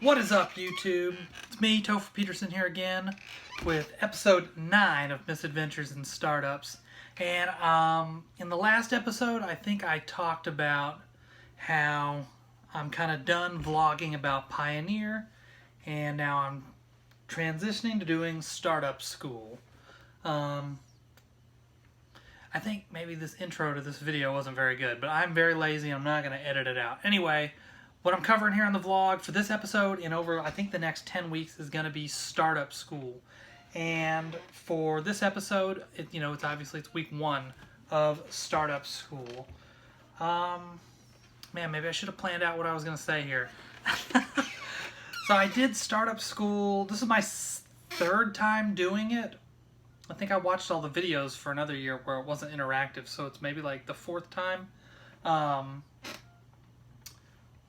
What is up, YouTube? It's me, Topher Peterson, here again with episode 9 of Misadventures in Startups. And in the last episode, I think I talked about how I'm kind of done vlogging about Pioneer, and now I'm transitioning to doing startup school. I think maybe this intro to this video wasn't very good, but I'm very lazy. I'm not going to edit it out. Anyway, what I'm covering here on the vlog for this episode and over, I think, the next 10 weeks is going to be startup school. And for this episode, it's obviously it's week 1 of startup school. Man, maybe I should have planned out what I was going to say here. So I did startup school. This is my 3rd time doing it. I think I watched all the videos for another year where it wasn't interactive, so it's maybe like the 4th time.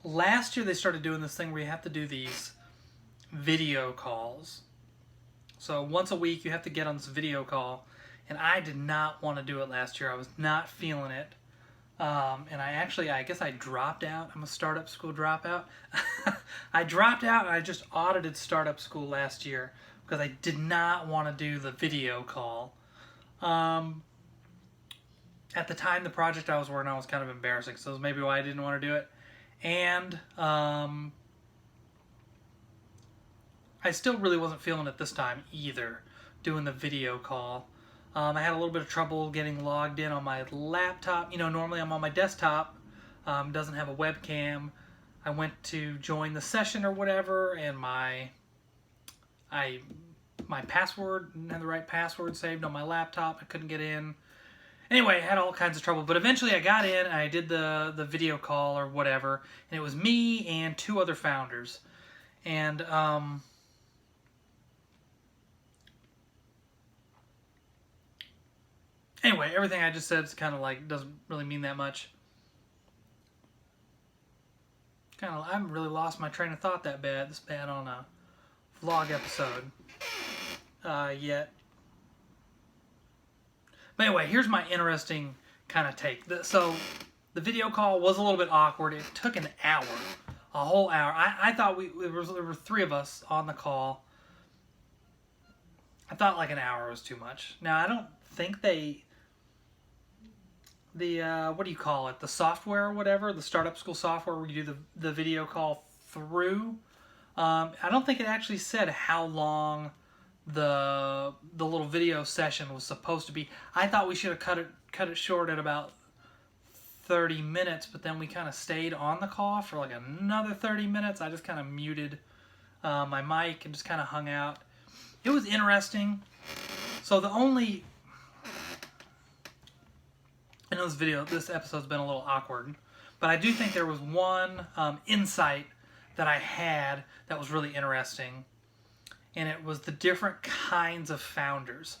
Last year they started doing this thing where you have to do these video calls. So once a week you have to get on this video call, and I did not want to do it last year. I was not feeling it. And I guess I dropped out. I'm a startup school dropout. I dropped out and I just audited startup school last year because I did not want to do the video call. At the time, the project I was working on was kind of embarrassing, so that's maybe why I didn't want to do it. And I still really wasn't feeling it this time either, doing the video call. I had a little bit of trouble getting logged in on my laptop. Normally I'm on my desktop, doesn't have a webcam. I went to join the session or whatever, and my password, didn't have the right password saved on my laptop. I couldn't get in. Anyway, I had all kinds of trouble, but eventually I got in, and I did the video call or whatever, and it was me and 2 other founders. And anyway, everything I just said is kind of like, doesn't really mean that much. I haven't really lost my train of thought this bad on a vlog episode yet. But anyway, here's my interesting kind of take. So the video call was a little bit awkward. It took an hour, a whole hour. I thought there were 3 of us on the call. I thought like an hour was too much. Now, I don't think what do you call it? The software or whatever, the startup school software where you do the video call through. I don't think it actually said how long the little video session was supposed to be. I thought we should have cut it short at about 30 minutes, but then we kind of stayed on the call for like another 30 minutes. I just kind of muted my mic and just kind of hung out. It was interesting. So I know this episode's been a little awkward, but I do think there was one insight that I had that was really interesting, and it was the different kinds of founders.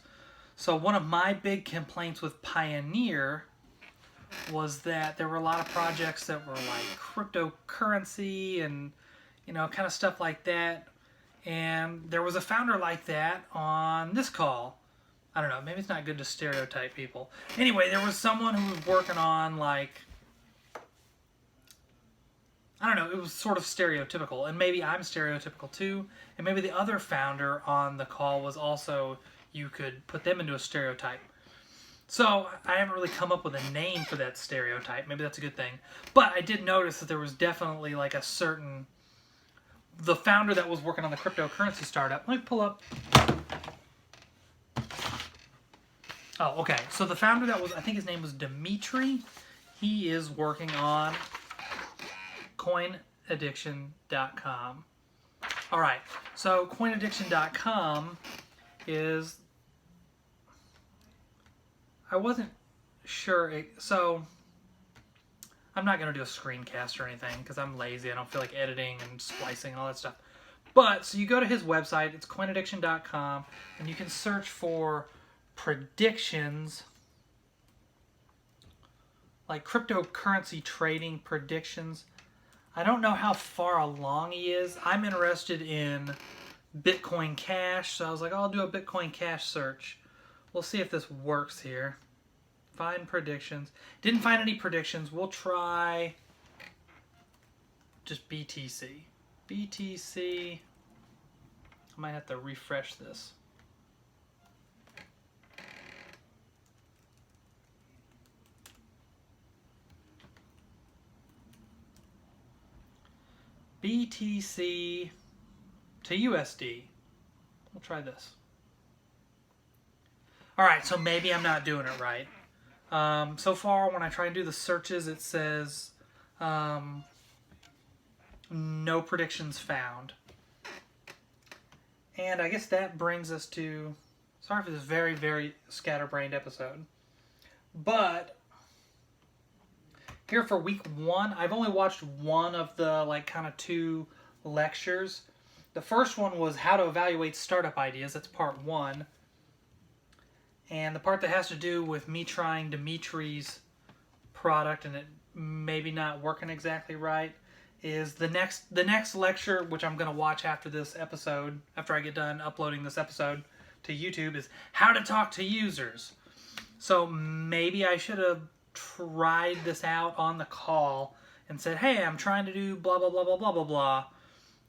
So one of my big complaints with Pioneer was that there were a lot of projects that were like cryptocurrency and kind of stuff like that, and there was a founder like that on this call. I don't know, maybe it's not good to stereotype people. Anyway, there was someone who was working on like, I don't know, it was sort of stereotypical, and maybe I'm stereotypical too, and maybe the other founder on the call was also, you could put them into a stereotype. So I haven't really come up with a name for that stereotype. Maybe that's a good thing. But I did notice that there was definitely like the founder that was working on the cryptocurrency startup. Let me pull up. Oh, okay. So the founder that was, I think his name was Dimitri. He is working on Coinediction.com. All right. So Coinediction.com is, I wasn't sure. So I'm not going to do a screencast or anything because I'm lazy. I don't feel like editing and splicing and all that stuff. But so you go to his website. It's Coinediction.com, and you can search for predictions, like cryptocurrency trading predictions. I don't know how far along he is. I'm interested in Bitcoin Cash, so I was like, I'll do a Bitcoin Cash search. We'll see if this works here. Find predictions. Didn't find any predictions. We'll try just BTC. BTC. I might have to refresh this. BTC to USD. We'll try this. Alright, so maybe I'm not doing it right. So far, when I try and do the searches, it says no predictions found. And I guess that brings us to... Sorry for this very, very scatterbrained episode. But here for week 1, I've only watched one of the kind of 2 lectures. The first one was how to evaluate startup ideas. That's part 1. And the part that has to do with me trying Dimitri's product and it maybe not working exactly right is the next lecture, which I'm going to watch after this episode, after I get done uploading this episode to YouTube, is how to talk to users. So maybe I should have tried this out on the call and said, hey, I'm trying to do blah, blah, blah, blah, blah, blah,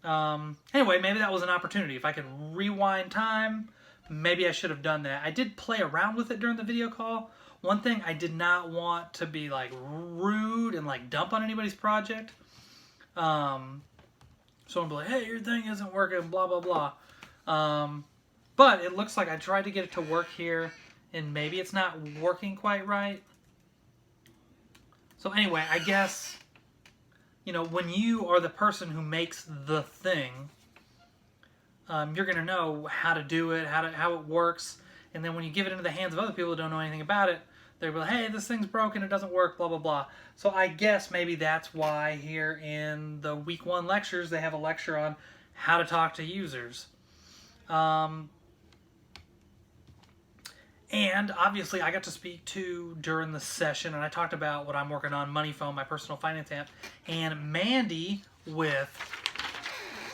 blah. Anyway, maybe that was an opportunity. If I could rewind time, maybe I should have done that. I did play around with it during the video call. One thing, I did not want to be rude and dump on anybody's project. Someone will be like, hey, your thing isn't working, blah, blah, blah. But it looks like I tried to get it to work here, and maybe it's not working quite right. So anyway, I guess, when you are the person who makes the thing, you're going to know how to do it, how it works. And then when you give it into the hands of other people who don't know anything about it, they'll be like, hey, this thing's broken, it doesn't work, blah, blah, blah. So I guess maybe that's why here in the week 1 lectures, they have a lecture on how to talk to users. And obviously I got to speak to during the session, and I talked about what I'm working on, Money Phone, my personal finance app, and Mandy with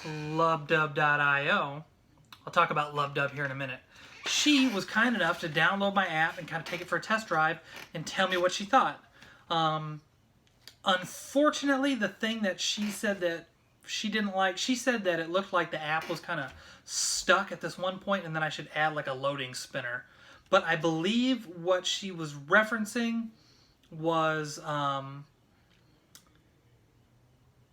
LubbDubb.io. I'll talk about LubbDubb here in a minute. She was kind enough to download my app and kind of take it for a test drive and tell me what she thought. Unfortunately, the thing that she said that she didn't like, she said that it looked like the app was kind of stuck at this one point and then I should add a loading spinner. But I believe what she was referencing was,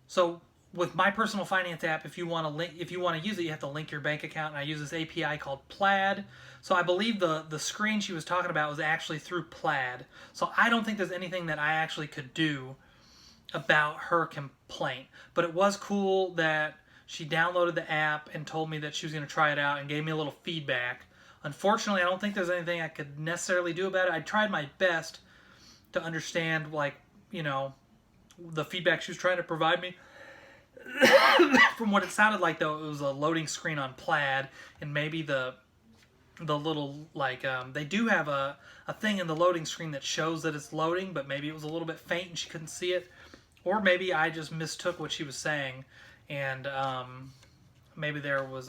so with my personal finance app, if you want to use it, you have to link your bank account, and I use this API called Plaid. So I believe the screen she was talking about was actually through Plaid. So I don't think there's anything that I actually could do about her complaint. But it was cool that she downloaded the app and told me that she was going to try it out and gave me a little feedback. Unfortunately, I don't think there's anything I could necessarily do about it. I tried my best to understand, the feedback she was trying to provide me. From what it sounded like, though, it was a loading screen on Plaid, and maybe the little, they do have a thing in the loading screen that shows that it's loading, but maybe it was a little bit faint and she couldn't see it. Or maybe I just mistook what she was saying, and maybe there was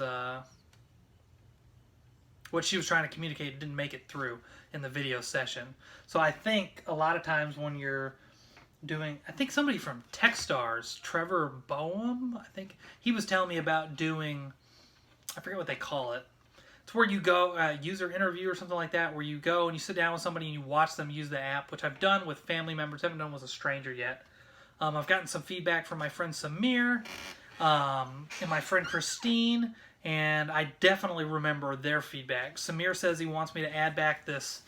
what she was trying to communicate didn't make it through in the video session. So I think a lot of times when you're doing, I think somebody from Techstars, Trevor Boehm, I think, he was telling me about doing, I forget what they call it. It's where you go, user interview or something like that, where you go and you sit down with somebody and you watch them use the app, which I've done with family members, haven't done with a stranger yet. I've gotten some feedback from my friend Samir and my friend Christine, and I definitely remember their feedback. Samir says he wants me to add back this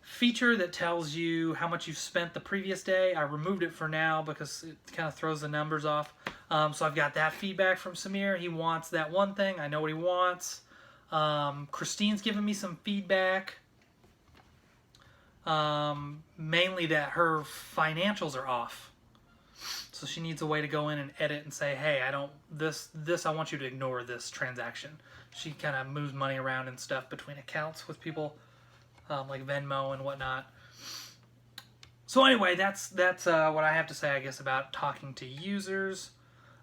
feature that tells you how much you've spent the previous day. I removed it for now because it kind of throws the numbers off. So I've got that feedback from Samir. He wants that one thing. I know what he wants. Christine's given me some feedback. Mainly that her financials are off. So she needs a way to go in and edit and say, hey, I want you to ignore this transaction. She kind of moves money around and stuff between accounts with people, like Venmo and whatnot. So anyway, that's what I have to say, I guess, about talking to users.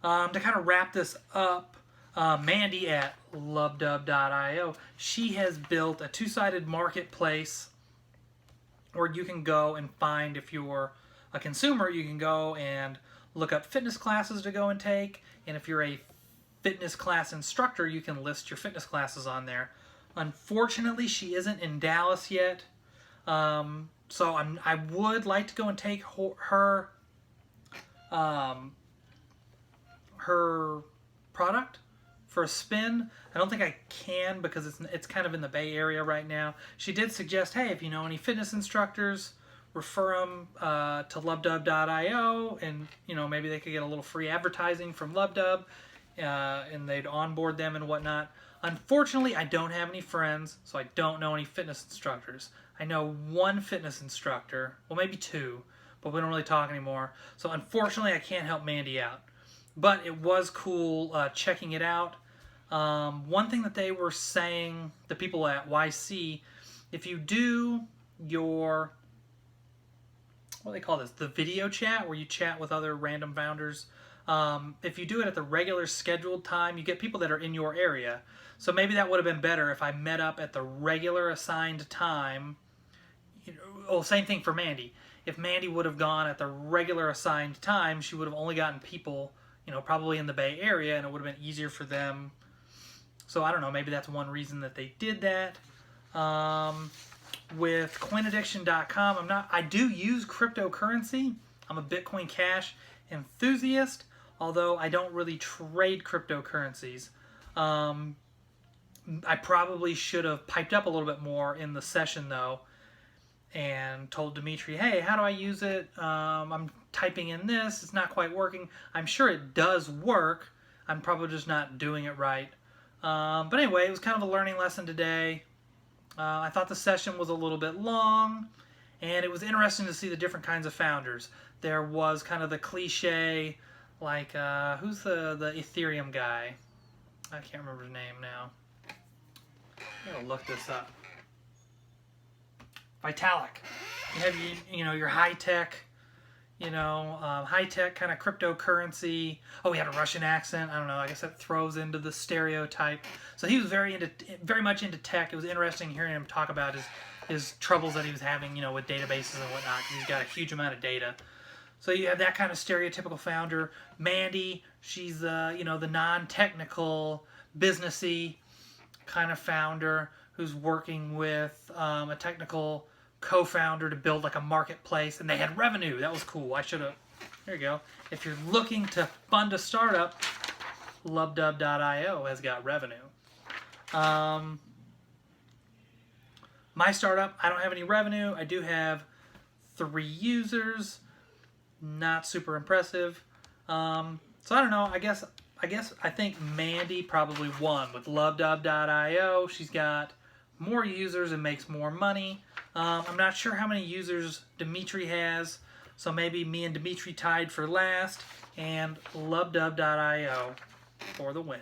To kind of wrap this up, Mandy at LubbDubb.io, she has built a two-sided marketplace where you can go and find, if you're a consumer, you can go and look up fitness classes to go and take, and if you're a fitness class instructor, you can list your fitness classes on there. Unfortunately, she isn't in Dallas yet. So I would like to go and take her product for a spin. I don't think I can because it's kind of in the Bay Area right now. She did suggest, hey, if you know any fitness instructors, refer them to LubbDubb.io, and maybe they could get a little free advertising from LubbDubb, and they'd onboard them and whatnot. Unfortunately, I don't have any friends, so I don't know any fitness instructors. I know one fitness instructor, well, maybe two, but we don't really talk anymore. So unfortunately, I can't help Mandy out. But it was cool checking it out. One thing that they were saying, the people at YC, if you do your, what do they call this, the video chat, where you chat with other random founders, if you do it at the regular scheduled time, you get people that are in your area. So maybe that would have been better if I met up at the regular assigned time. Oh, same thing for Mandy. If Mandy would have gone at the regular assigned time, she would have only gotten people, probably in the Bay Area, and it would have been easier for them. So I don't know, maybe that's one reason that they did that. With Coinediction.com, I do use cryptocurrency. I'm a Bitcoin Cash enthusiast, although I don't really trade cryptocurrencies. I probably should have piped up a little bit more in the session, though, and told Dimitri, hey, how do I use it? I'm typing in this. It's not quite working. I'm sure it does work. I'm probably just not doing it right. But anyway, it was kind of a learning lesson today. I thought the session was a little bit long, and it was interesting to see the different kinds of founders. There was kind of the cliche, like, who's the Ethereum guy? I can't remember his name now. I'm going to look this up. Vitalik. You have your high-tech, high-tech kind of cryptocurrency. Oh, he had a Russian accent. I don't know. I guess that throws into the stereotype. So he was very much into tech. It was interesting hearing him talk about his troubles that he was having, with databases and whatnot, because he's got a huge amount of data. So you have that kind of stereotypical founder. Mandy, she's the non-technical, businessy kind of founder who's working with a technical co-founder to build like a marketplace, and they had revenue. That was cool. I should have. There you go. If you're looking to fund a startup, LubbDubb.io has got revenue. My startup, I don't have any revenue. I do have 3 users. Not super impressive. So I don't know. I think Mandy probably won with LubbDubb.io. She's got more users and makes more money. I'm not sure how many users Dimitri has, so maybe me and Dimitri tied for last, and LubbDubb.io for the win.